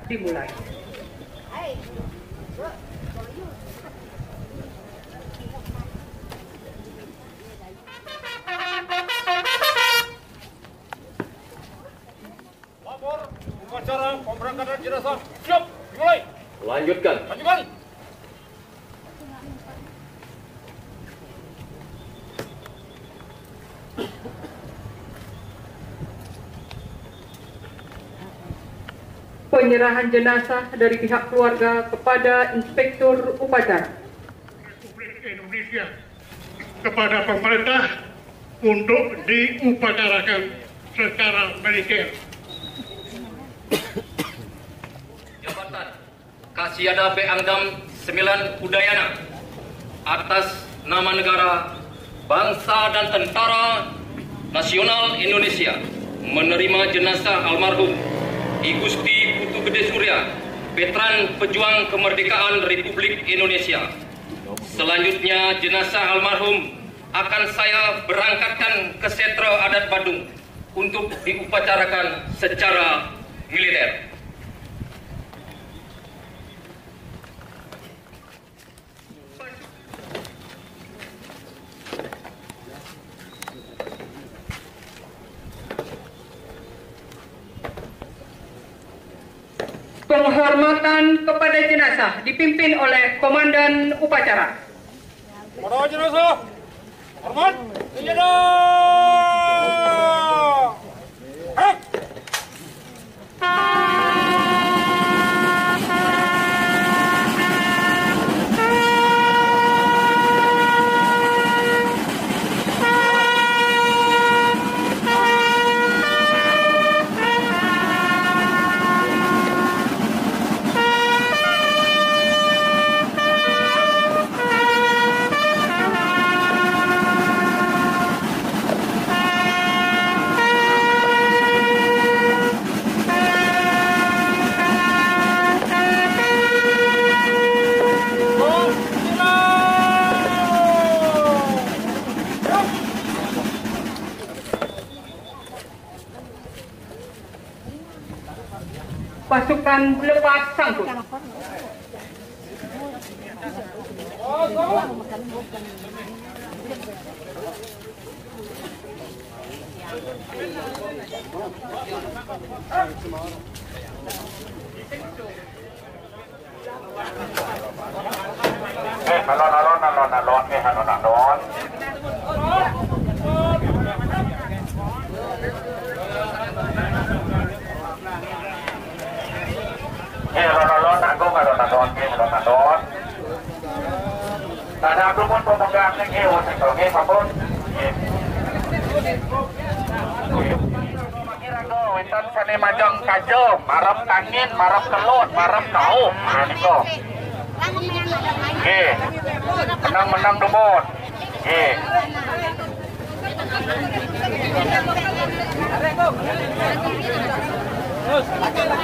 Dimulai. Lapor upacara pemberangkatan jenazah siap dimulai. Lanjutkan. Lanjutkan. Penyerahan jenazah dari pihak keluarga kepada Inspektur Upacara Republik Indonesia kepada pemerintah untuk diupacarakan secara militer. Jabatan Kasyada Pangdam 9 Udayana atas nama negara, bangsa dan tentara nasional Indonesia menerima jenazah almarhum I Gusti Putu Gede Surya, veteran pejuang kemerdekaan Republik Indonesia. Selanjutnya jenazah almarhum akan saya berangkatkan ke Setra Adat Badung untuk diupacarakan secara militer. Penghormatan kepada jenazah dipimpin oleh Komandan Upacara. Para jenazah, hormat, senjata. Pasukan lepas sangkut. Alon. Alon. Tanda pun pemegang ngew sekali papun. Winten sane majang kajo, marap angin, marap kelut, marap kau. Niko. Nggih. Menang-menang dumut. Nggih.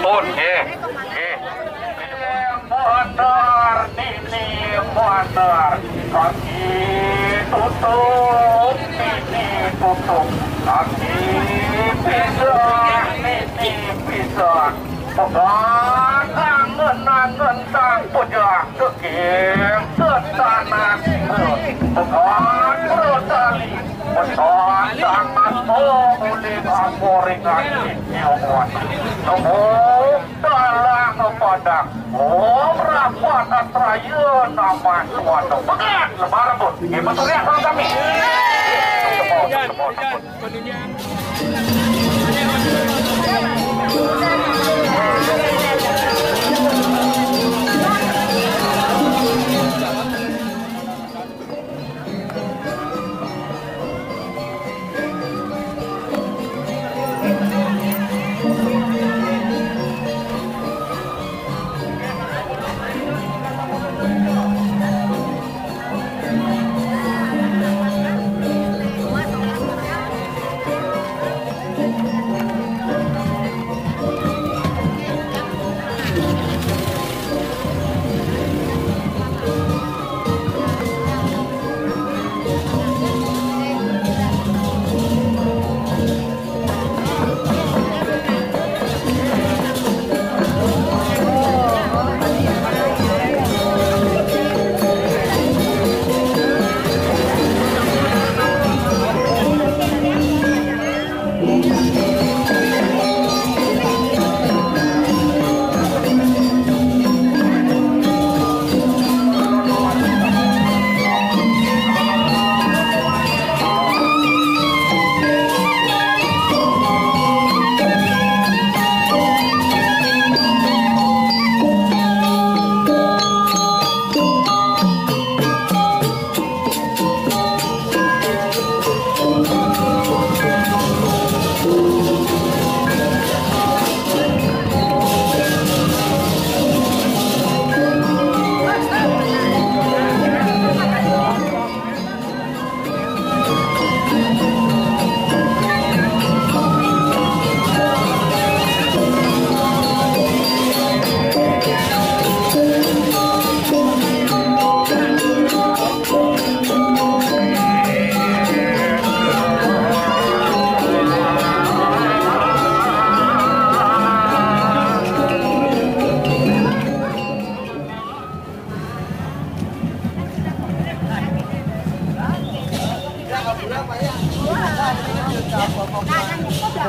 Pun nggih. Nggih. Mondor ini mondor. Kaki tutup, ini tutup. Kaki pisah, ini pisah. Pegang angen sang pujak keking setanah. Pegang bertali, pegang sangat boleh amoringan nyawan. Nombor dalam kepada rapat atraya nama suatu. Pegang lebaran pun. Betul ya kalau kami.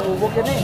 Bubuk ini.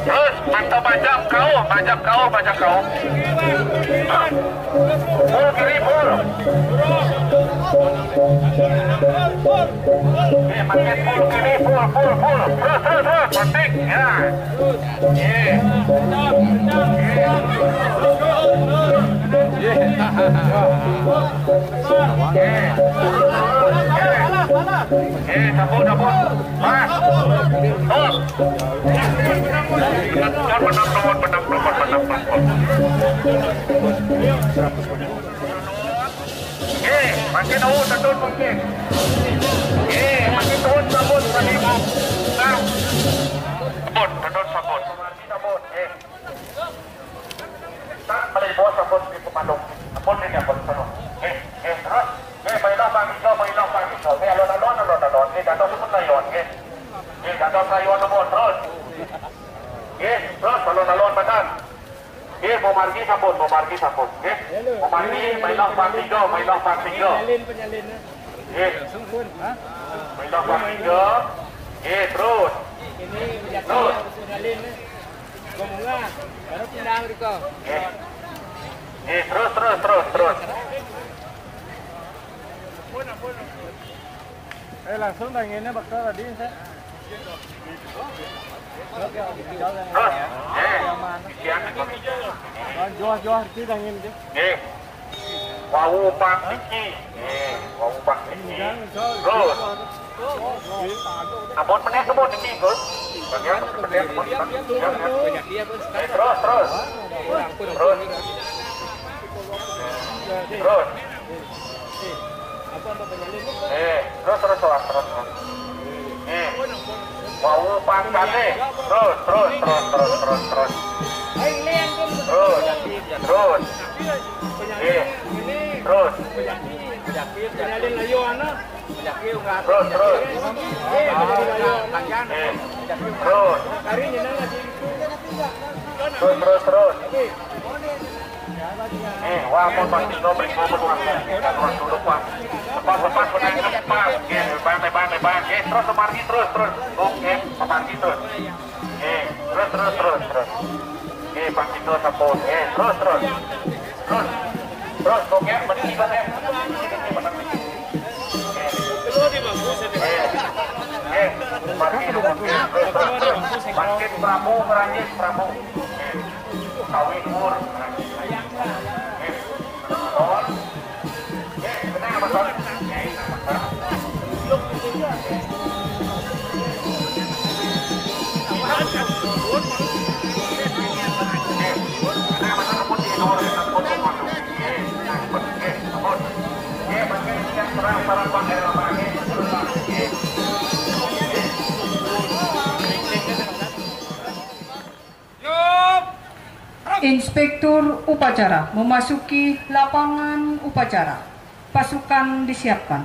Terus, mantap bajak kau. Full kiri, full. Makin full kiri, full. Terus. Penting, ya. sabut. Mas. Makin tahu tendun mungkin. Makin turun sabut tadi. Sabut, tendun sabut. Sabut, tak boleh bawa sabut di pemadung. Sabut ini apa sabut? Terus. Baiklah pagi. Alon. Datang semua layon. Datang layon semua terus. Terus alon badan. Mau margi sabut. Mau margi, baiklah pagi. Baiklah pagi. Terus. Terus. Terus. Langsung tanginnya bakal tadi saya. Jual sih tangin dia. Wau Pak Niki. Terus. Abon meneh sebut Niki, Gus. Terus. Wau pangkane. Terus. Wah, mau pasti nomor dulu Pak. Lepas menaik cepat. Bang. Terus margi terus. Oke, margi terus. Terus. Pasti terus sabun. Terus. Oke, berhenti banget. Margi terus. Bangkit Pramu. Kawin mur. Inspektur upacara memasuki lapangan upacara. Pasukan disiapkan.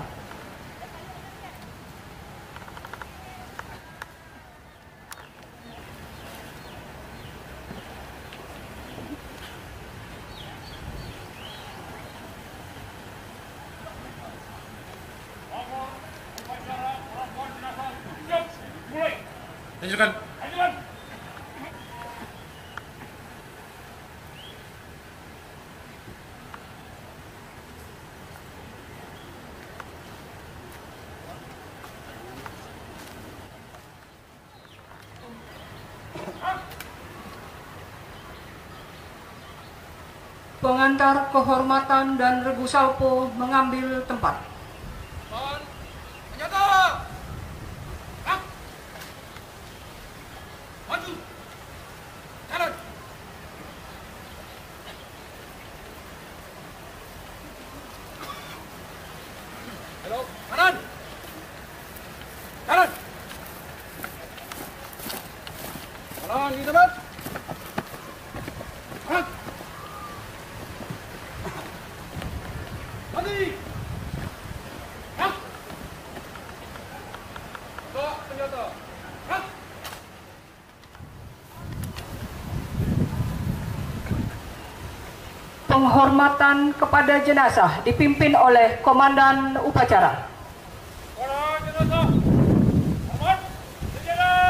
Lanjutkan. Pengantar kehormatan dan regu salpo mengambil tempat. Maju. Jalan. Halo, kanan. Jalan. Jalan di tempat. Mati. Hah? Bawa senjata. Hah? Penghormatan kepada jenazah dipimpin oleh Komandan Upacara. Orang jenazah. Hormat. Sejalan.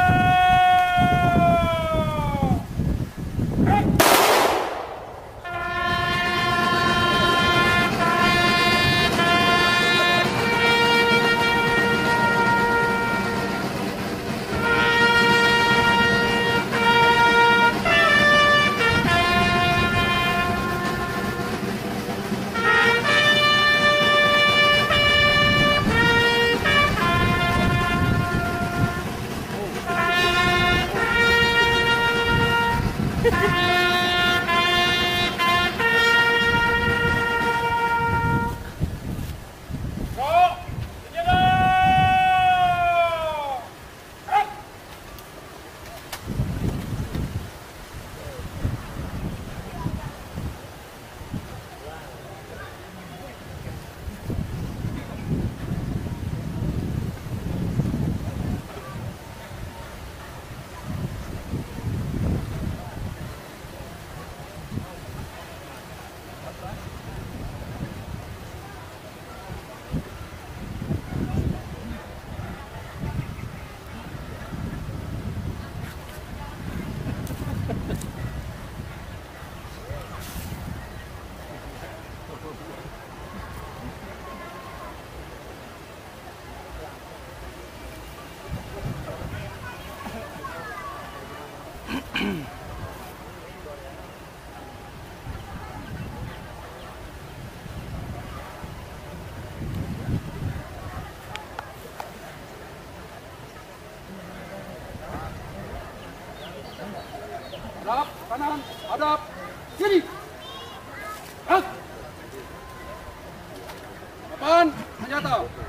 senjata.